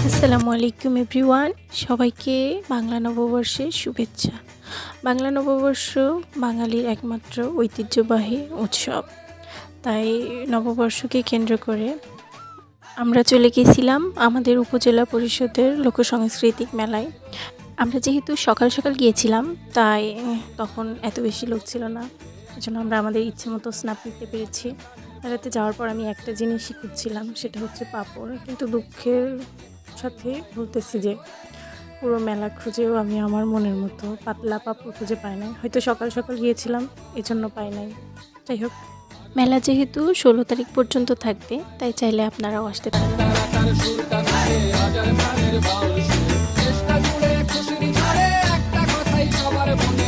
আসসালামু আলাইকুম এভরিওয়ান, সবাইকে বাংলা নববর্ষের শুভেচ্ছা। বাংলা নববর্ষ বাঙালির একমাত্র ঐতিহ্যবাহী উৎসব। তাই নববর্ষকে কেন্দ্র করে আমরা চলে গেছিলাম আমাদের উপজেলা পরিষদের লোকসাংস্কৃতিক মেলায়। আমরা যেহেতু সকাল সকাল গিয়েছিলাম, তাই তখন এত বেশি লোক ছিল না, এজন্য আমরা আমাদের ইচ্ছে মতো স্ন্যাপ নিতে পেরেছি। মেলাতে যাওয়ার পর আমি একটা জিনিসই খুঁজছিলাম, সেটা হচ্ছে পাঁপড়। কিন্তু দুঃখের সাথে বলতেছি যে পুরো মেলা খুঁজেও আমি আমার মনের মতো পাতলা পাঁপড় খুঁজে পাই নাই। হয়তো সকাল সকাল গিয়েছিলাম, এজন্য পাই নাই। যাই হোক, মেলা যেহেতু 16 তারিখ পর্যন্ত থাকবে, তাই চাইলে আপনারাও আসতে পারেন। চেষ্টা জুড়ে খুশির ঝড়ে একটা কথাই সবার মনে